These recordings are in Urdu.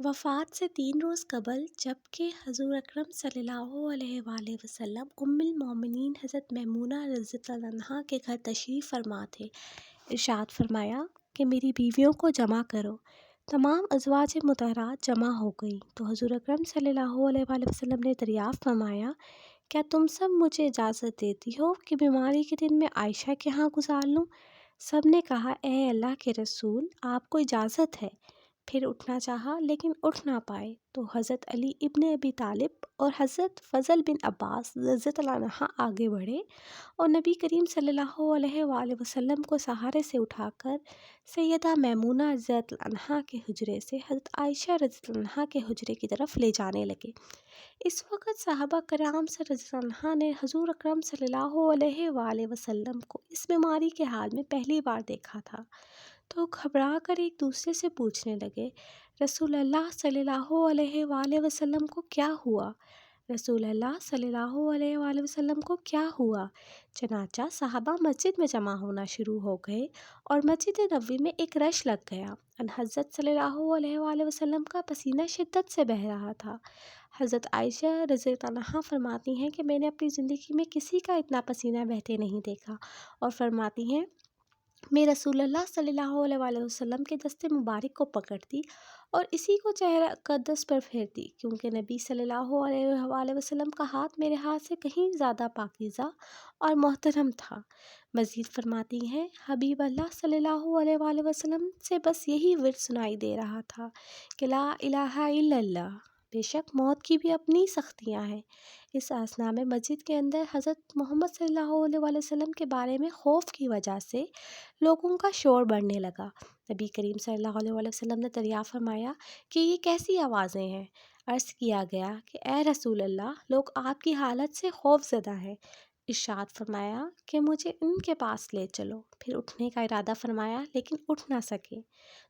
وفات سے 3 روز قبل جب کہ حضور اکرم صلی اللہ علیہ وآلہ وسلم ام المومنین حضرت میمونہ رضی اللہ عنہا کے گھر تشریف فرما تھے، ارشاد فرمایا کہ میری بیویوں کو جمع کرو۔ تمام ازواج مطہرات جمع ہو گئیں تو حضور اکرم صلی اللہ علیہ وآلہ وسلم نے دریافت فرمایا، کیا تم سب مجھے اجازت دیتی ہو کہ بیماری کے دن میں عائشہ کے ہاں گزار لوں؟ سب نے کہا، اے اللہ کے رسول، آپ کو اجازت ہے۔ پھر اٹھنا چاہا لیکن اٹھ نہ پائے تو حضرت علی ابن ابی طالب اور حضرت فضل بن عباس رضی اللہ عنہ آگے بڑھے اور نبی کریم صلی اللہ علیہ وآلہ وسلم کو سہارے سے اٹھا کر سیدہ میمونہ رضی اللہ عنہا کے حجرے سے حضرت عائشہ رضی اللہ عنہا کے حجرے کی طرف لے جانے لگے۔ اس وقت صحابہ کرام سے رضی اللہ عنہا نے حضور اکرم صلی اللہ علیہ وآلہ وسلم کو اس بیماری کے حال میں پہلی بار دیکھا تھا، تو گھبرا کر ایک دوسرے سے پوچھنے لگے، رسول اللہ صلی اللہ علیہ وآلہ وسلم کو کیا ہوا؟ رسول اللہ صلی اللہ علیہ وآلہ وسلم کو کیا ہوا؟ چنانچہ صحابہ مسجد میں جمع ہونا شروع ہو گئے اور مسجد نبوی میں ایک رش لگ گیا۔ ان حضرت صلی اللہ علیہ وآلہ وسلم کا پسینہ شدت سے بہہ رہا تھا۔ حضرت عائشہ رضی اللہ عنہا فرماتی ہیں کہ میں نے اپنی زندگی میں کسی کا اتنا پسینہ بہتے نہیں دیکھا، اور فرماتی ہیں میں رسول اللہ صلی اللہ علیہ وآلہ وسلم کے دست مبارک کو پکڑتی اور اسی کو چہرہ اقدس پر پھیرتی، کیونکہ نبی صلی اللہ علیہ وآلہ وسلم کا ہاتھ میرے ہاتھ سے کہیں زیادہ پاکیزہ اور محترم تھا۔ مزید فرماتی ہیں، حبیب اللہ صلی اللہ علیہ وآلہ وسلم سے بس یہی ورد سنائی دے رہا تھا کہ لا الہ الا اللہ، بے شک موت کی بھی اپنی سختیاں ہیں۔ اس اثنا میں مسجد کے اندر حضرت محمد صلی اللہ علیہ وآلہ وسلم کے بارے میں خوف کی وجہ سے لوگوں کا شور بڑھنے لگا۔ نبی کریم صلی اللہ علیہ وآلہ وسلم نے دریافت فرمایا کہ یہ کیسی آوازیں ہیں؟ عرض کیا گیا کہ اے رسول اللہ، لوگ آپ کی حالت سے خوف زدہ ہیں۔ ارشاد فرمایا کہ مجھے ان کے پاس لے چلو۔ پھر اٹھنے کا ارادہ فرمایا لیکن اٹھ نہ سکے،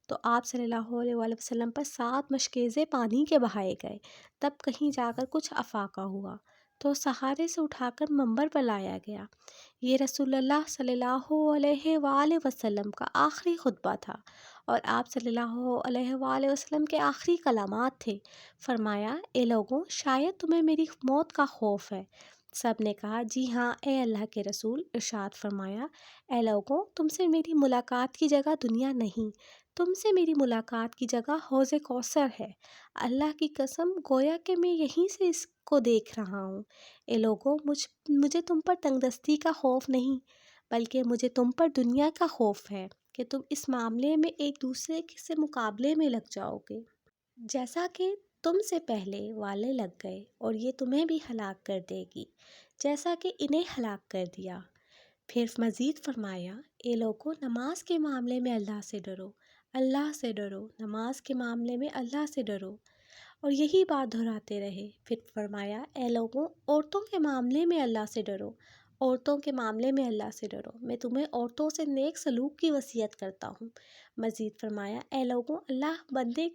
تو آپ صلی اللہ علیہ وآلہ وسلم پر 7 مشکیزیں پانی کے بہائے گئے۔ تب کہیں جا کر کچھ افاقہ ہوا تو سہارے سے اٹھا کر منبر پر لایا گیا۔ یہ رسول اللہ صلی اللہ علیہ وآلہ وسلم کا آخری خطبہ تھا اور آپ صلی اللہ علیہ وآلہ وسلم کے آخری کلمات تھے۔ فرمایا، اے لوگوں، شاید تمہیں میری موت کا خوف ہے۔ سب نے کہا، جی ہاں اے اللہ کے رسول۔ ارشاد فرمایا، اے لوگوں، تم سے میری ملاقات کی جگہ دنیا نہیں، تم سے میری ملاقات کی جگہ حوض کوثر ہے۔ اللہ کی قسم، گویا کہ میں یہیں سے اس کو دیکھ رہا ہوں۔ اے لوگوں، مجھے تم پر تنگ دستی کا خوف نہیں، بلکہ مجھے تم پر دنیا کا خوف ہے کہ تم اس معاملے میں ایک دوسرے سے مقابلے میں لگ جاؤ گے، جیسا کہ تم سے پہلے والے لگ گئے، اور یہ تمہیں بھی ہلاک کر دے گی جیسا کہ انہیں ہلاک کر دیا۔ پھر مزید فرمایا، اے لوگوں، نماز کے معاملے میں اللہ سے ڈرو، اللہ سے ڈرو، نماز کے معاملے میں اللہ سے ڈرو، اور یہی بات دہراتے رہے۔ پھر فرمایا، اے لوگوں، عورتوں کے معاملے میں اللہ سے ڈرو، عورتوں کے معاملے میں اللہ سے ڈرو، میں تمہیں عورتوں سے نیک سلوک کی وصیت کرتا ہوں۔ مزید فرمایا، اے لوگوں،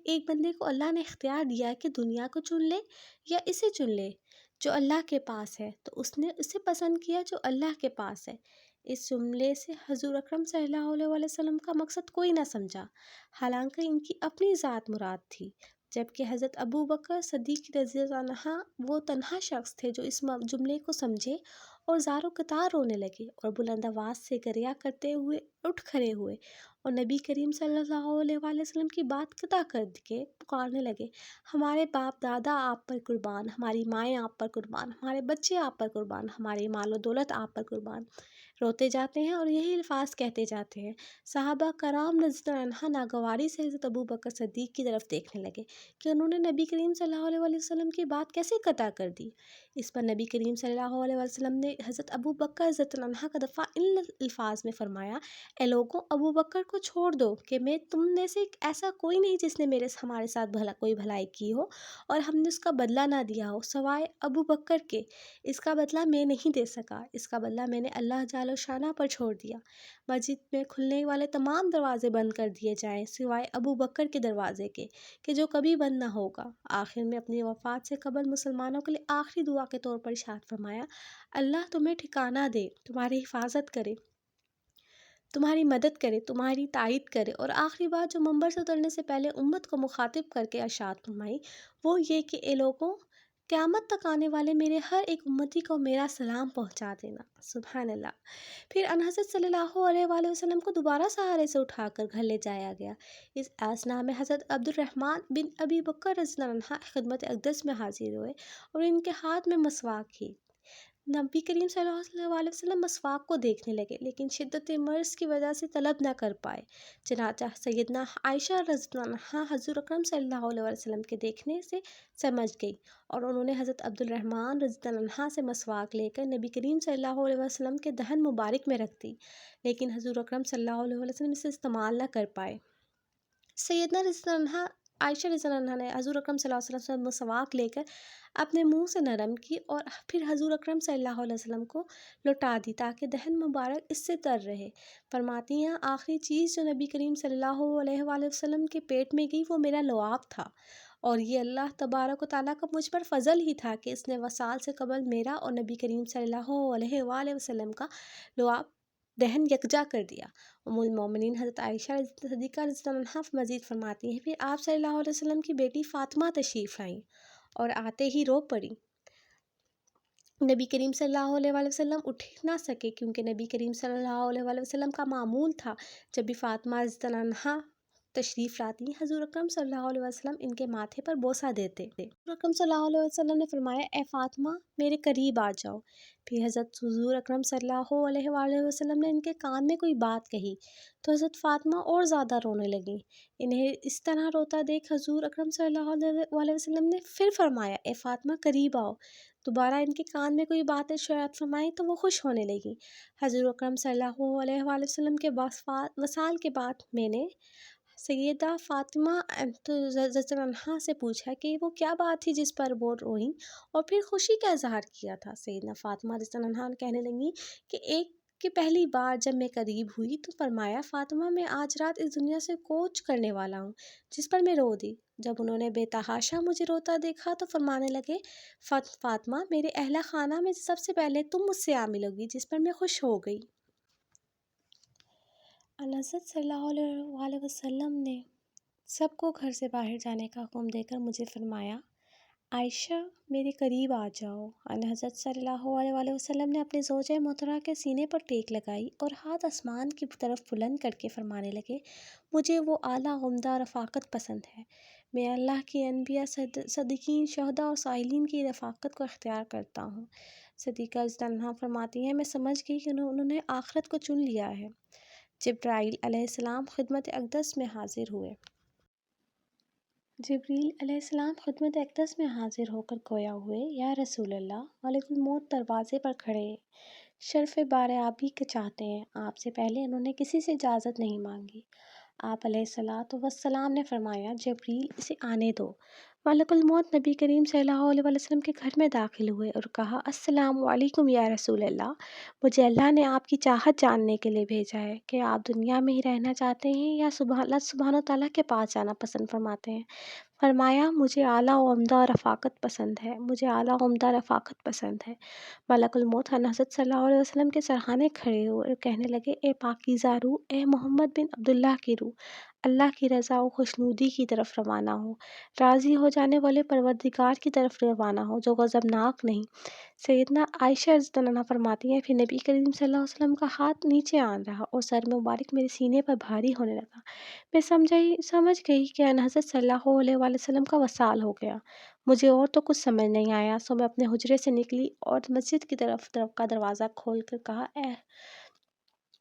ایک بندے کو اللہ نے اختیار دیا کہ دنیا کو چن لے یا اسے چن لے جو اللہ کے پاس ہے، تو اس نے اسے پسند کیا جو اللہ کے پاس ہے۔ اس جملے سے حضور اکرم صلی اللہ علیہ وآلہ وسلم کا مقصد کوئی نہ سمجھا، حالانکہ ان کی اپنی ذات مراد تھی، جبکہ حضرت ابو بکر صدیق رضی اللہ عنہ وہ تنہا شخص تھے جو اس جملے کو سمجھے اور زار و قطار رونے لگے اور بلند آواز سے گریہ کرتے ہوئے اٹھ کھڑے ہوئے اور نبی کریم صلی اللہ علیہ وآلہ وسلم کی بات قطع کر کے پکارنے لگے، ہمارے باپ دادا آپ پر قربان، ہماری مائیں آپ پر قربان، ہمارے بچے آپ پر قربان، ہماری مال و دولت آپ پر قربان۔ روتے جاتے ہیں اور یہی الفاظ کہتے جاتے ہیں۔ صحابہ کرام رضی اللہ عنہ ناگواری سے حضرت ابو بکر صدیق کی طرف دیکھنے لگے کہ انہوں نے نبی کریم صلی اللہ علیہ وسلم کی بات کیسے قطع کر دی۔ اس پر نبی کریم صلی اللہ علیہ وسلم نے حضرت ابو بکر رضی اللہ عنہ کا دفاع ان الفاظ میں فرمایا، اے لوگوں، ابو بکر کو چھوڑ دو کہ میں تم میں سے ایسا کوئی نہیں جس نے ہمارے ساتھ کوئی بھلائی کی ہو اور ہم نے اس کا بدلہ نہ دیا ہو سوائے ابو بکر کے۔ اس کا بدلہ میں نہیں دے سکا، اس کا بدلہ میں نے اللہ جل شانہ پر چھوڑ دیا۔ مسجد میں کھلنے والے تمام دروازے بند کر دیے جائیں سوائے ابو بکر کے دروازے کے، کہ جو کبھی بند نہ ہوگا۔ آخر میں اپنی وفات سے قبل مسلمانوں کے لیے آخری دعا کے طور پر ارشاد فرمایا، اللہ تمہیں ٹھکانہ دے، تمہاری حفاظت کرے۔ تمہاری مدد کرے، تمہاری تائید کرے۔ اور آخری بات جو منبر سے اترنے سے پہلے امت کو مخاطب کر کے ارشاد فرمائی وہ یہ کہ اے لوگوں، قیامت تک آنے والے میرے ہر ایک امتی کو میرا سلام پہنچا دینا۔ سبحان اللہ۔ پھر ان حضرت صلی اللہ علیہ وآلہ وسلم کو دوبارہ سہارے سے اٹھا کر گھر لے جایا گیا۔ اس اثنا میں حضرت عبد الرحمن بن ابی بکر رضی اللہ عنہ خدمت اقدس میں حاضر ہوئے اور ان کے ہاتھ میں مسواک تھی۔ نبی کریم صلی اللہ علیہ وسلم مسواک کو دیکھنے لگے لیکن شدت مرض کی وجہ سے طلب نہ کر پائے۔ چنانچہ سیدنا عائشہ رضی اللہ عنہا حضور اکرم صلی اللہ علیہ وسلم کے دیکھنے سے سمجھ گئی اور انہوں نے حضرت عبد الرحمن رضی اللہ عنہ سے مسواک لے کر نبی کریم صلی اللہ علیہ وسلم کے دہن مبارک میں رکھ دی، لیکن حضور اکرم صلی اللہ علیہ وسلم اسے استعمال نہ کر پائے۔ سیدنا رضی اللہ عنہ عائشہ رضی اللہ عنہ نے حضور اکرم صلی اللہ علیہ وسلم سے مسواک لے کر اپنے منہ سے نرم کی اور پھر حضور اکرم صلی اللہ علیہ وسلم کو لوٹا دی تاکہ دہن مبارک اس سے تر رہے۔ فرماتی ہیں آخری چیز جو نبی کریم صلی اللہ علیہ وآلہ وسلم کے پیٹ میں گئی وہ میرا لعاب تھا، اور یہ اللہ تبارک و تعالیٰ کا مجھ پر فضل ہی تھا کہ اس نے وصال سے قبل میرا اور نبی کریم صلی اللہ علیہ وآلہ وسلم کا لعاب دہن یکجا کر دیا۔ ام المومنین حضرت عائشہ صدیقہ رضی اللہ عنہا مزید فرماتی ہیں پھر آپ صلی اللہ علیہ وسلم کی بیٹی فاطمہ تشریف آئیں اور آتے ہی رو پڑی۔ نبی کریم صلی اللہ علیہ وآلہ وسلم اٹھ نہ سکے کیونکہ نبی کریم صلی اللہ علیہ وآلہ وسلم کا معمول تھا جب بھی فاطمہ رضی اللہ عنہا تشریف لاتی حضور اکرم صلی اللہ علیہ وسلم ان کے ماتھے پر بوسہ دیتے۔ حضور اکرم صلی اللہ علیہ وسلم نے فرمایا اے فاطمہ میرے قریب آ جاؤ۔ پھر حضرت حضور اکرم صلی اللہ علیہ وآلہ وسلم نے ان کے کان میں کوئی بات کہی تو حضرت فاطمہ اور زیادہ رونے لگیں۔ انہیں اس طرح روتا دیکھ حضور اکرم صلی اللہ علیہ وسلم نے پھر فرمایا اے فاطمہ قریب آؤ۔ دوبارہ ان کے کان میں کوئی بات ارشاد فرمائی تو وہ خوش ہونے لگی۔ حضور اکرم صلی اللہ علیہ وآلہ وسلم کے وصال کے بعد میں نے سیدہ فاطمہ رضی اللہ عنہا سے پوچھا کہ وہ کیا بات تھی جس پر وہ روئیں اور پھر خوشی کا اظہار کیا تھا۔ سیدنا فاطمہ رضی اللہ عنہا کہنے لگیں کہ ایک کہ پہلی بار جب میں قریب ہوئی تو فرمایا فاطمہ میں آج رات اس دنیا سے کوچ کرنے والا ہوں، جس پر میں رو دی۔ جب انہوں نے بے تحاشا مجھے روتا دیکھا تو فرمانے لگے فاطمہ میرے اہل خانہ میں سب سے پہلے تم مجھ سے عامل ہوگی، جس پر میں خوش ہو گئی۔ حضرت صلی اللہ علیہ وآلہ وسلم نے سب کو گھر سے باہر جانے کا حکم دے کر مجھے فرمایا عائشہ میرے قریب آ جاؤ۔ حضرت صلی اللہ علیہ وآلہ وسلم نے اپنے زوجہ محترمہ کے سینے پر ٹیک لگائی اور ہاتھ آسمان کی طرف بلند کر کے فرمانے لگے مجھے وہ اعلیٰ عمدہ رفاقت پسند ہے، میں اللہ کے انبیاء، صدیقین، شہداء اور صالحین کی رفاقت کو اختیار کرتا ہوں۔ صدیقہ رضی اللہ عنہا فرماتی ہیں میں سمجھ گئی کہ انہوں نے آخرت کو چن لیا ہے۔ جبرائیل علیہ السلام خدمت اقدس میں حاضر ہوئے۔ جبریل علیہ السلام خدمت اقدس میں حاضر ہو کر گویا ہوئے یا رسول اللہ، ملک الموت دروازے پر کھڑے ہیں، شرف بارآبی کے چاہتے ہیں۔ آپ سے پہلے انہوں نے کسی سے اجازت نہیں مانگی۔ آپ علیہ الصلاۃ والسلام نے فرمایا جبریل اسے آنے دو۔ ملک الموت نبی کریم صلی اللہ علیہ وسلم کے گھر میں داخل ہوئے اور کہا السلام علیکم یا رسول اللہ، مجھے اللہ نے آپ کی چاہت جاننے کے لیے بھیجا ہے کہ آپ دنیا میں ہی رہنا چاہتے ہیں یا اللہ سبحانہ و تعالیٰ کے پاس جانا پسند فرماتے ہیں۔ فرمایا مجھے اعلیٰ و عمدہ رفاقت پسند ہے، مجھے اعلیٰ و عمدہ رفاقت پسند ہے۔ ملک الموت حضرت صلی اللہ علیہ وسلم کے سرہانے کھڑے ہوئے اور کہنے لگے اے پاکیزہ روح، اے محمد بن عبداللہ کی روح، اللہ کی رضا و خوشنودی کی طرف روانہ ہو، راضی ہو جانے والے پروردگار کی طرف روانہ ہو جو غضبناک نہیں۔ سیدنا عائشہ رضی اللہ عنہا فرماتی ہیں پھر نبی کریم صلی اللہ علیہ وسلم کا ہاتھ نیچے آن رہا اور سر مبارک میرے سینے پر بھاری ہونے لگا۔ میں سمجھ گئی کہ حضرت صلی اللہ علیہ وآلہ وسلم کا وصال ہو گیا۔ مجھے اور تو کچھ سمجھ نہیں آیا، سو میں اپنے حجرے سے نکلی اور مسجد کی طرف کا دروازہ کھول کر کہا اے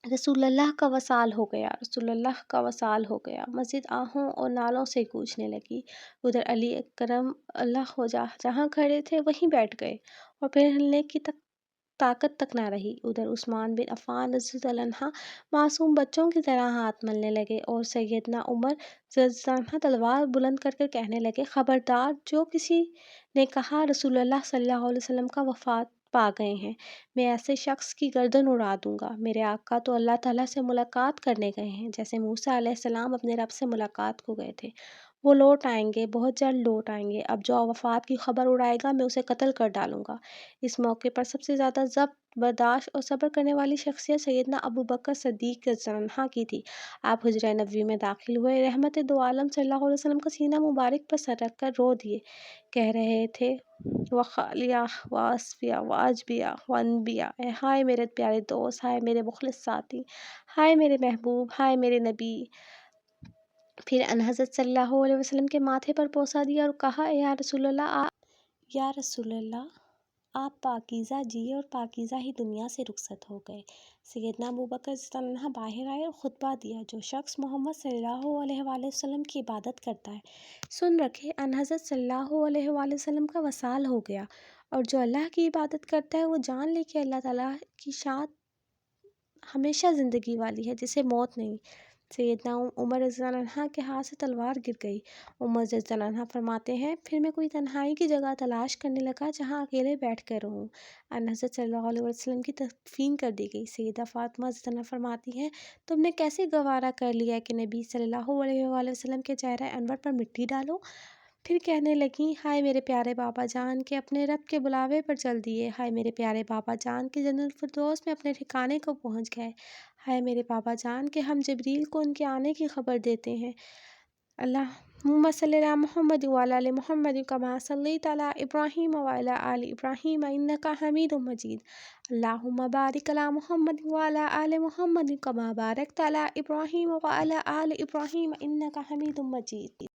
رسول اللہ کا وصال ہو گیا، رسول اللہ کا وصال ہو گیا۔ مسجد آہوں اور نالوں سے گونجنے لگی۔ ادھر علی کرم اللہ جہاں کھڑے تھے وہیں بیٹھ گئے اور پھر ہلنے کی طاقت تک نہ رہی۔ ادھر عثمان بن عفان رضی اللہ عنہ معصوم بچوں کی طرح ہاتھ ملنے لگے اور سیدنا عمر رضی اللہ عنہ تلوار بلند کر کے کہنے لگے خبردار، جو کسی نے کہا رسول اللہ صلی اللہ علیہ وسلم کا وفات پا گئے ہیں، میں ایسے شخص کی گردن اڑا دوں گا۔ میرے آقا تو اللہ تعالیٰ سے ملاقات کرنے گئے ہیں جیسے موسیٰ علیہ السلام اپنے رب سے ملاقات کو گئے تھے، وہ لوٹ آئیں گے، بہت جلد لوٹ آئیں گے۔ اب جو وفات کی خبر اڑائے گا میں اسے قتل کر ڈالوں گا۔ اس موقع پر سب سے زیادہ ضبط، برداشت اور صبر کرنے والی شخصیت سیدنا ابوبکر صدیق رضی اللہ عنہ کی تھی۔ آپ حجرہ نبوی میں داخل ہوئے، رحمت دو عالم صلی اللہ علیہ وسلم کا سینہ مبارک پر سر رکھ کر رو دیے، کہہ رہے تھے وخالیہ واصفیہ واجبیہ وانبیاء، ہائے میرے پیارے دوست، ہائے میرے مخلص ساتھی، ہائے میرے محبوب، ہائے میرے نبی۔ پھر ان حضرت صلی اللہ علیہ وسلم کے ماتھے پر بوسہ دیا اور کہا یا رسول اللہ آپ پاکیزہ جیے اور پاکیزہ ہی دنیا سے رخصت ہو گئے۔ سیدنا ابوبکر رضی اللہ عنہ باہر آئے اور خطبہ دیا، جو شخص محمد صلی اللہ علیہ وآلہ وسلم کی عبادت کرتا ہے سن رکھے ان حضرت صلی اللہ علیہ وآلہ وسلم کا وصال ہو گیا، اور جو اللہ کی عبادت کرتا ہے وہ جان لے کہ اللہ تعالیٰ کی شان ہمیشہ زندگی والی ہے جسے موت نہیں۔ سیدنا عمر رضی اللہ عنہ کے ہاتھ سے تلوار گر گئی۔ عمر رضی اللہ عنہ فرماتے ہیں پھر میں کوئی تنہائی کی جگہ تلاش کرنے لگا جہاں اکیلے بیٹھ کر رہوں۔ ان حضرت صلی اللہ علیہ وسلم کی تدفین کر دی گئی۔ سیدہ فاطمہ رضی اللہ عنہ فرماتی ہیں تم نے کیسے گوارا کر لیا کہ نبی صلی اللہ علیہ وآلہ وسلم کے چہرہ انور پر مٹی ڈالو؟ پھر کہنے لگیں ہائے میرے پیارے بابا جان کے اپنے رب کے بلاوے پر چل دیے، ہائے میرے پیارے بابا جان کے جنت الفردوس میں اپنے ٹھکانے کو پہنچ گئے، ہائے میرے بابا جان کے ہم جبریل کو ان کے آنے کی خبر دیتے ہیں۔ اللہم صلی علی محمد وعلی آل محمد کما صلیت علی ابراہیم وعلی آل ابراہیم انک حمید مجید۔ اللہم بارک علی محمد وعلی آل محمد کما بارکت علی ابراہیم وعلی آل ابراہیم انک حمید مجید۔